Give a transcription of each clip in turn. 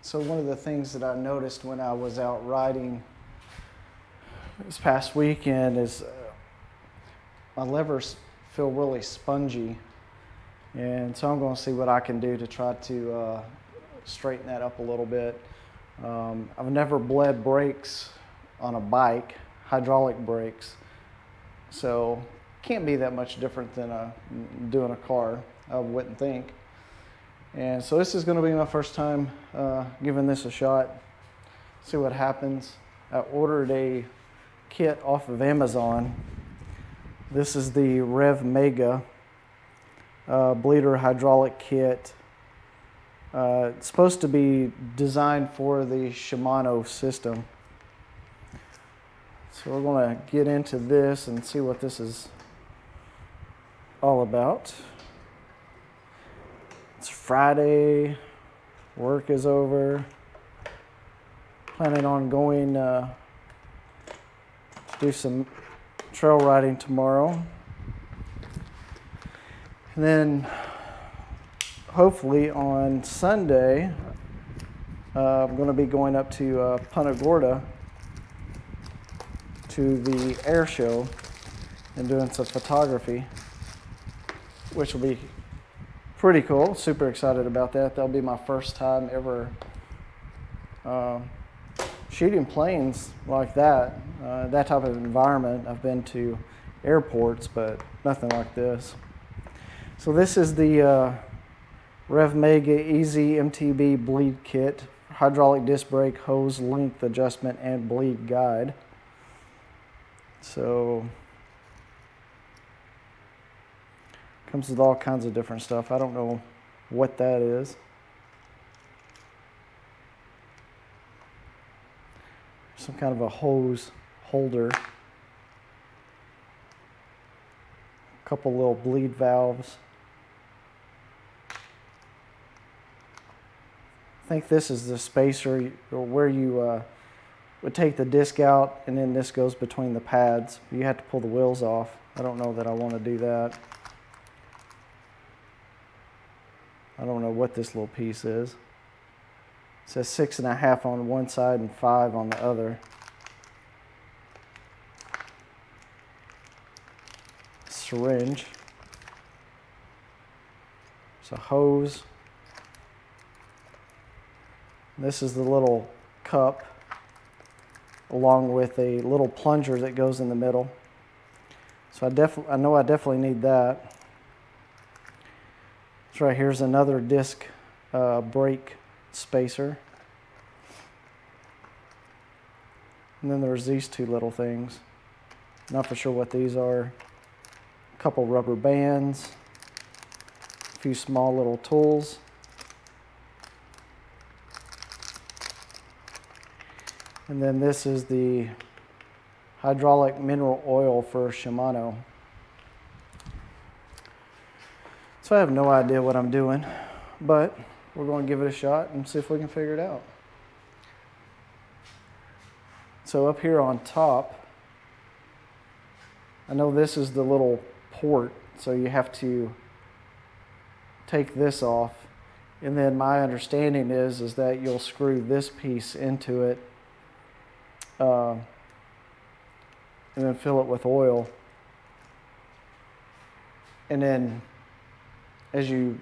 So one of the things that I noticed when I was out riding this past weekend is my levers feel really spongy. And so I'm going to see what I can do to try to straighten that up a little bit. I've never bled brakes on a bike, hydraulic brakes, so can't be that much different than doing a car, I wouldn't think. And so this is going to be my first time giving this a shot, see what happens. I ordered a kit off of Amazon. This is the Revmega bleeder hydraulic kit. It's supposed to be designed for the Shimano system. So we're going to get into this and see what this is all about. It's Friday, work is over. Planning on going to do some trail riding tomorrow. And then hopefully on Sunday, I'm going to be going up to Punta Gorda to the air show and doing some photography, which will be pretty cool. Super excited about that. That'll be my first time ever shooting planes like that, that type of environment. I've been to airports, but nothing like this. So this is the Revmega Easy MTB bleed kit, hydraulic disc brake, hose length adjustment, and bleed guide. So comes with all kinds of different stuff. I don't know what that is. Some kind of a hose holder. A couple little bleed valves. I think this is the spacer where you would take the disc out, and then this goes between the pads. You have to pull the wheels off. I don't know that I want to do that. I don't know what this little piece is. It says 6.5 on one side and 5 on the other. Syringe. There's a hose. This is the little cup, along with a little plunger that goes in the middle. So I know I definitely need that. So right here's another disc brake spacer. And then there's these two little things. Not for sure what these are. A couple rubber bands, a few small little tools. And then this is the hydraulic mineral oil for Shimano. So I have no idea what I'm doing, but we're going to give it a shot and see if we can figure it out. So up here on top, I know this is the little port, so you have to take this off. And then my understanding is that you'll screw this piece into it and then fill it with oil. And then as you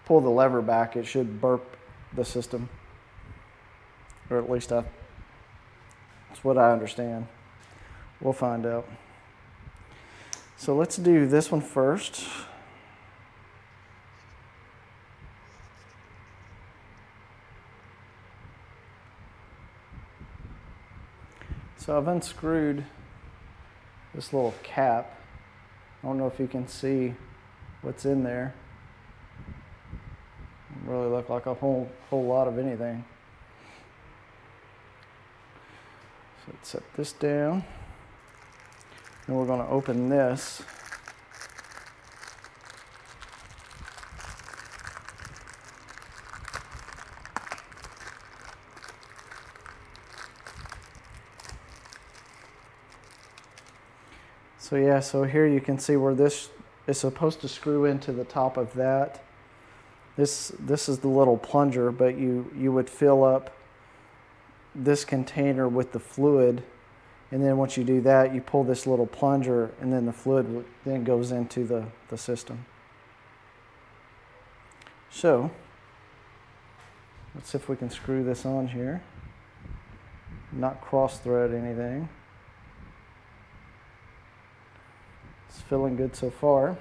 pull the lever back, it should burp the system. Or at least that's what I understand. We'll find out. So let's do this one first. So I've unscrewed this little cap. I don't know if you can see what's in there. Doesn't really look like a whole lot of anything. So let's set this down. And we're going to open this. So yeah, so here you can see where this is supposed to screw into the top of that. This is the little plunger, but you would fill up this container with the fluid, and then once you do that, you pull this little plunger, and then the fluid then goes into the system. So let's see if we can screw this on here. Not cross thread anything. It's feeling good so far.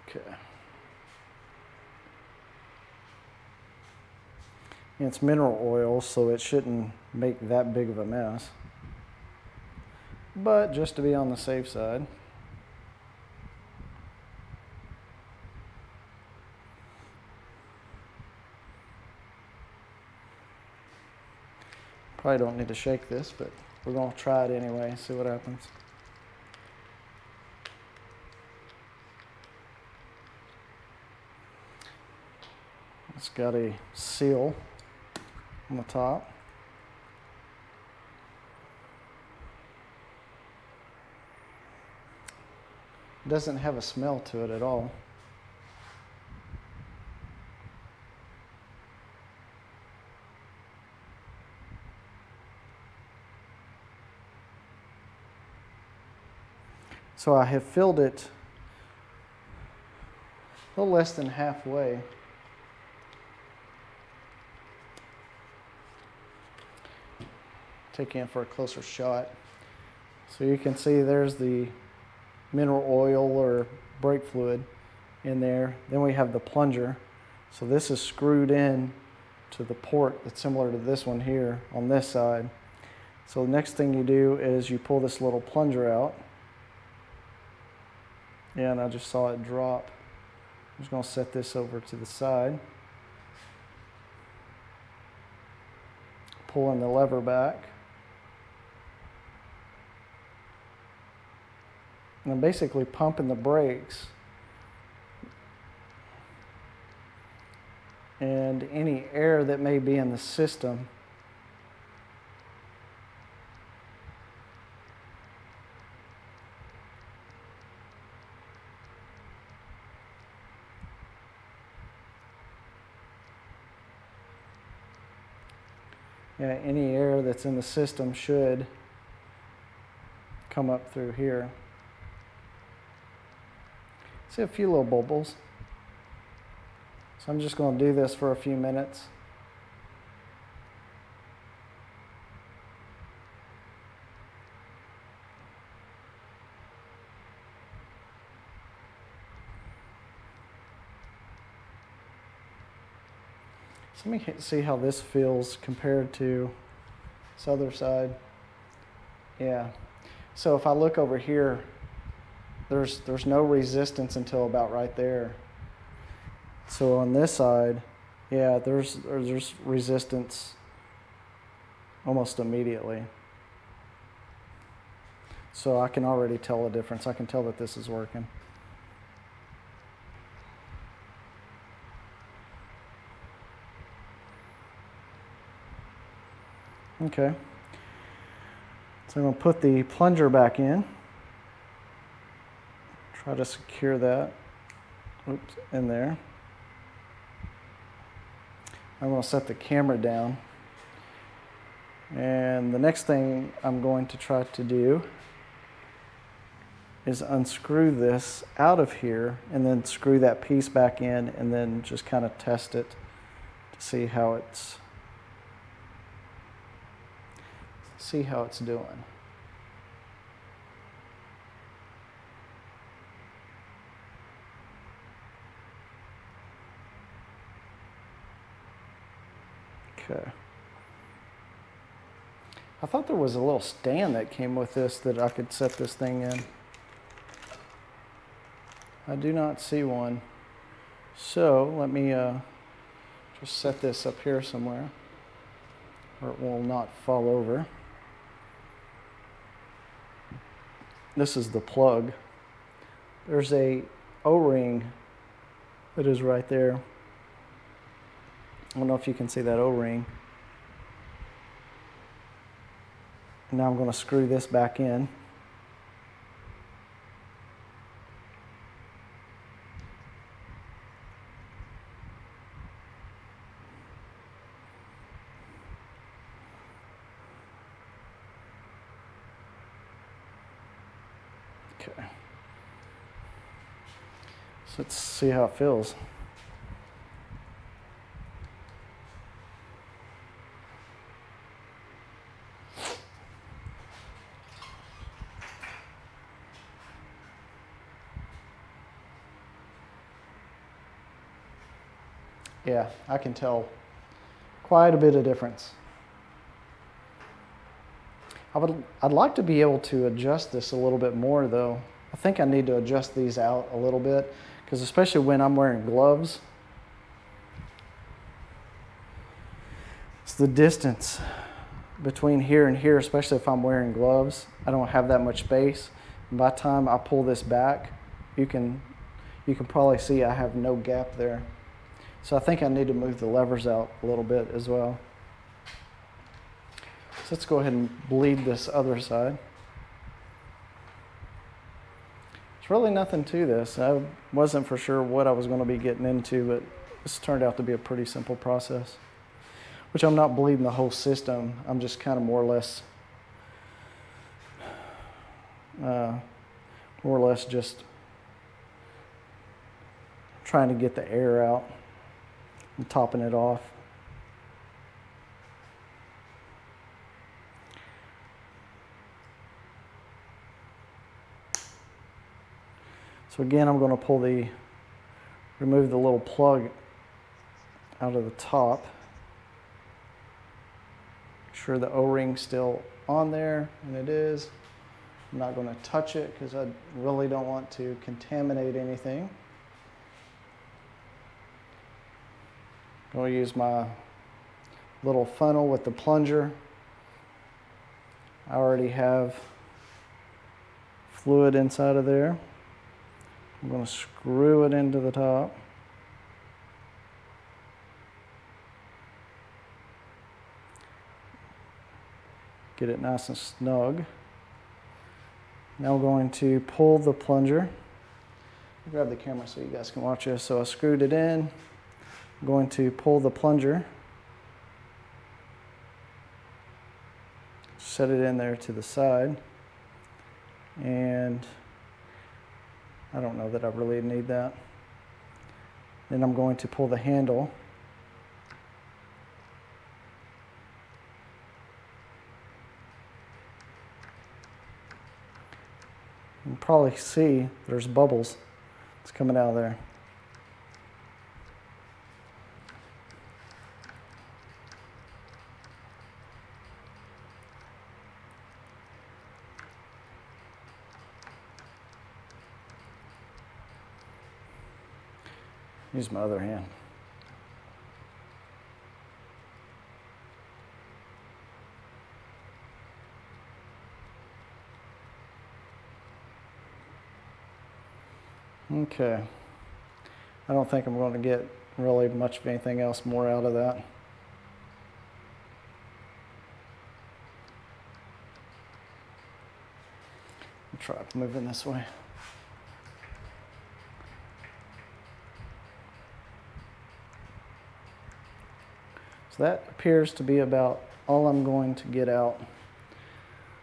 Okay. And it's mineral oil, so it shouldn't make that big of a mess. But just to be on the safe side. Probably don't need to shake this, but we're going to try it anyway, see what happens. It's got a seal on the top. It doesn't have a smell to it at all. So I have filled it a little less than halfway. Take in for a closer shot. So you can see there's the mineral oil or brake fluid in there. Then we have the plunger. So this is screwed in to the port that's similar to this one here on this side. So the next thing you do is you pull this little plunger out. Yeah, and I just saw it drop. I'm just going to set this over to the side. Pulling the lever back. And I'm basically pumping the brakes. And any air that may be in the system. Yeah, any air that's in the system should come up through here. See a few little bubbles. So I'm just going to do this for a few minutes. So let me see how this feels compared to this other side. Yeah. So if I look over here, there's no resistance until about right there. So on this side, yeah, there's resistance almost immediately. So I can already tell a difference. I can tell that this is working. Okay. So I'm going to put the plunger back in. Try to secure that. Oops, in there. I'm going to set the camera down. And the next thing I'm going to try to do is unscrew this out of here and then screw that piece back in and then just kind of test it to see how it's doing. Okay. I thought there was a little stand that came with this that I could set this thing in. I do not see one. So let me just set this up here somewhere where it will not fall over. This is the plug. There's a O-ring that is right there. I don't know if you can see that O-ring. And now I'm going to screw this back in. Okay. So let's see how it feels. Yeah, I can tell quite a bit of difference. I'd like to be able to adjust this a little bit more though. I think I need to adjust these out a little bit, because especially when I'm wearing gloves, it's the distance between here and here, especially if I'm wearing gloves. I don't have that much space. And by the time I pull this back, you can probably see I have no gap there. So I think I need to move the levers out a little bit as well. So let's go ahead and bleed this other side. There's really nothing to this. I wasn't for sure what I was going to be getting into, but this turned out to be a pretty simple process. Which I'm not bleeding the whole system. I'm just kind of more or less just trying to get the air out and topping it off. So again, I'm going to remove the little plug out of the top. Make sure the O-ring's still on there, and it is. I'm not going to touch it because I really don't want to contaminate anything. I'm going to use my little funnel with the plunger. I already have fluid inside of there. I'm going to screw it into the top. Get it nice and snug. Now I'm going to pull the plunger. Grab the camera so you guys can watch this. So I screwed it in. I'm going to pull the plunger. Set it in there to the side. And I don't know that I really need that. Then I'm going to pull the handle. You can probably see there's bubbles. It's coming out of there. Use my other hand. Okay. I don't think I'm going to get really much of anything else more out of that. I'll try moving this way. So that appears to be about all I'm going to get out.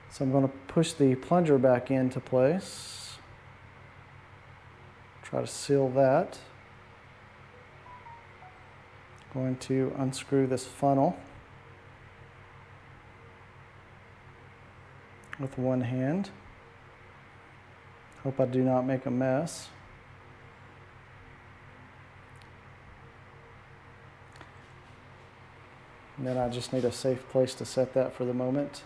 So I'm going to push the plunger back into place. Try to seal that. Going to unscrew this funnel with one hand. Hope I do not make a mess. And then I just need a safe place to set that for the moment.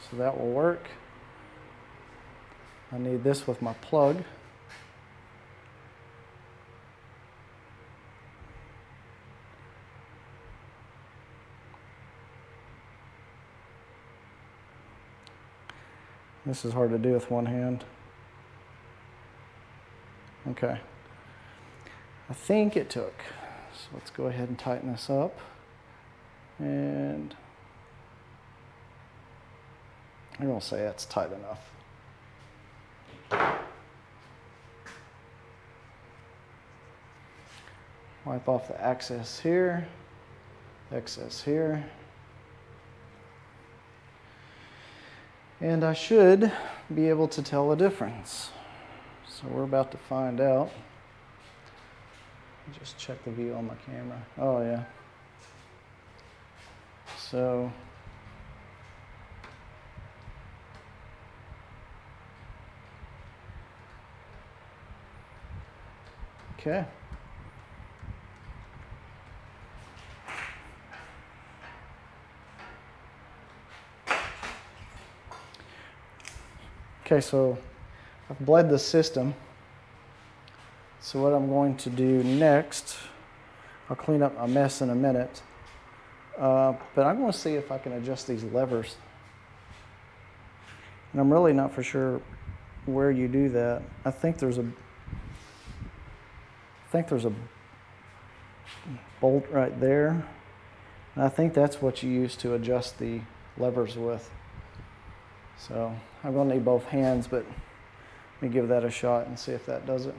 So that will work. I need this with my plug. This is hard to do with one hand. Okay. I think it took. So let's go ahead and tighten this up. And I'm going to say that's tight enough. Wipe off the excess here. And I should be able to tell the difference. So we're about to find out. Just check the view on my camera. Oh yeah. So okay. Okay, so I've bled the system. So what I'm going to do next, I'll clean up my mess in a minute, but I'm going to see if I can adjust these levers. And I'm really not for sure where you do that. I think there's a bolt right there. And I think that's what you use to adjust the levers with. So I'm going to need both hands, but let me give that a shot and see if that does it.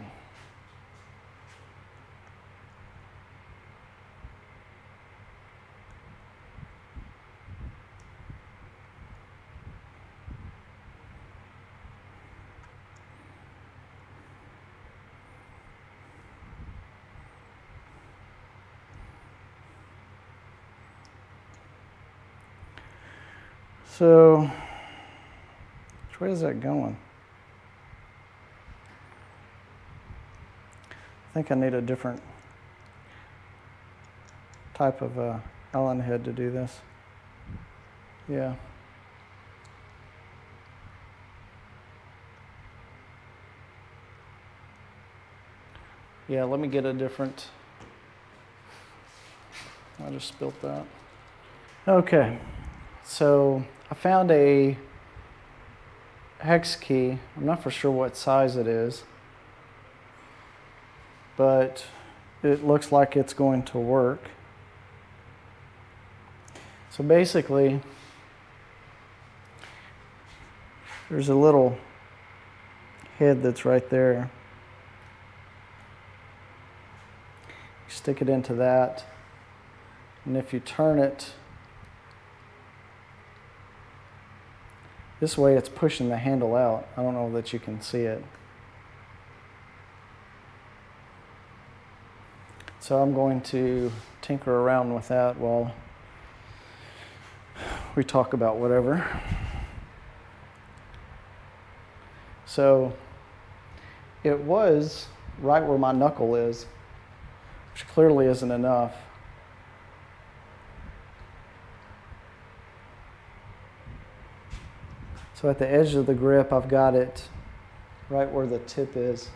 So, which way is that going? I think I need a different type of Allen head to do this. Yeah. Yeah, let me get a different, I just spilt that. Okay, so I found a hex key. I'm not for sure what size it is, but it looks like it's going to work. So basically, there's a little head that's right there. You stick it into that, and if you turn it this way, it's pushing the handle out. I don't know that you can see it. So I'm going to tinker around with that while we talk about whatever. So it was right where my knuckle is, which clearly isn't enough. So at the edge of the grip, I've got it right where the tip is.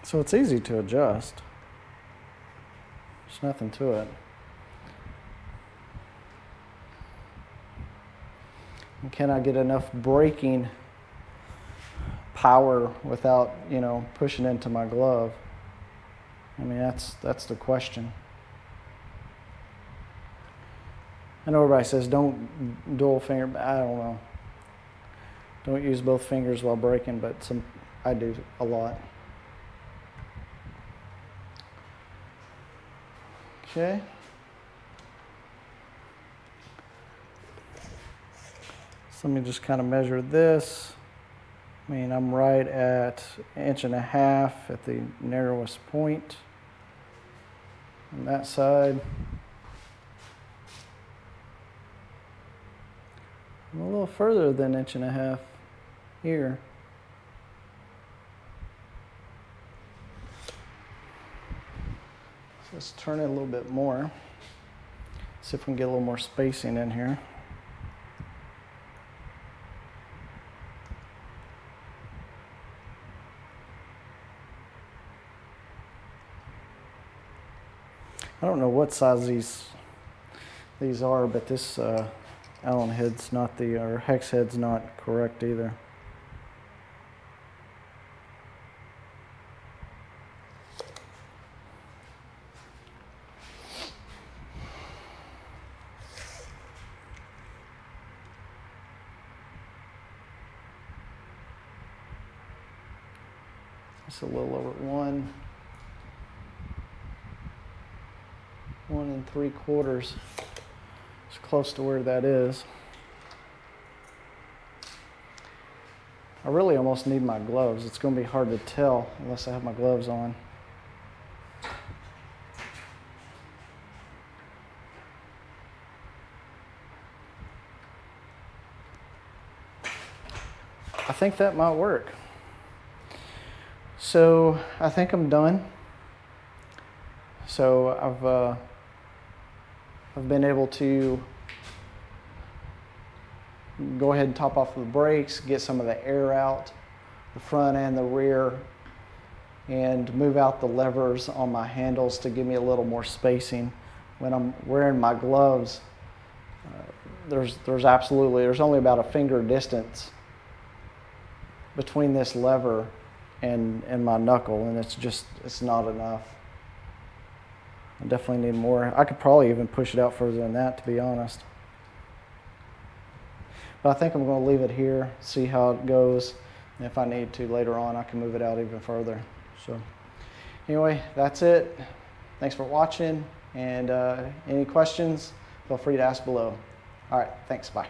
So it's easy to adjust. There's nothing to it. And can I get enough braking power without, pushing into my glove? I mean, that's the question. I know everybody says don't dual finger, but I don't know. Don't use both fingers while braking, but I do a lot. Okay. So let me just kind of measure this. I mean, I'm right at 1.5 inches at the narrowest point on that side. I'm a little further than 1.5 inches here. So let's turn it a little bit more. See if we can get a little more spacing in here. I don't know what size these are, but this Allen head's not or hex head's not correct either. It's a little over 1 3/4. It's close to where that is. I really almost need my gloves. It's going to be hard to tell unless I have my gloves on. I think that might work. So I think I'm done. So I've been able to go ahead and top off the brakes, get some of the air out, the front and the rear, and move out the levers on my handles to give me a little more spacing. When I'm wearing my gloves, there's only about a finger distance between this lever and my knuckle, and it's not enough. I definitely need more. I could probably even push it out further than that, to be honest. But I think I'm going to leave it here, see how it goes. And if I need to later on, I can move it out even further. So anyway, that's it. Thanks for watching. And any questions, feel free to ask below. All right, thanks. Bye.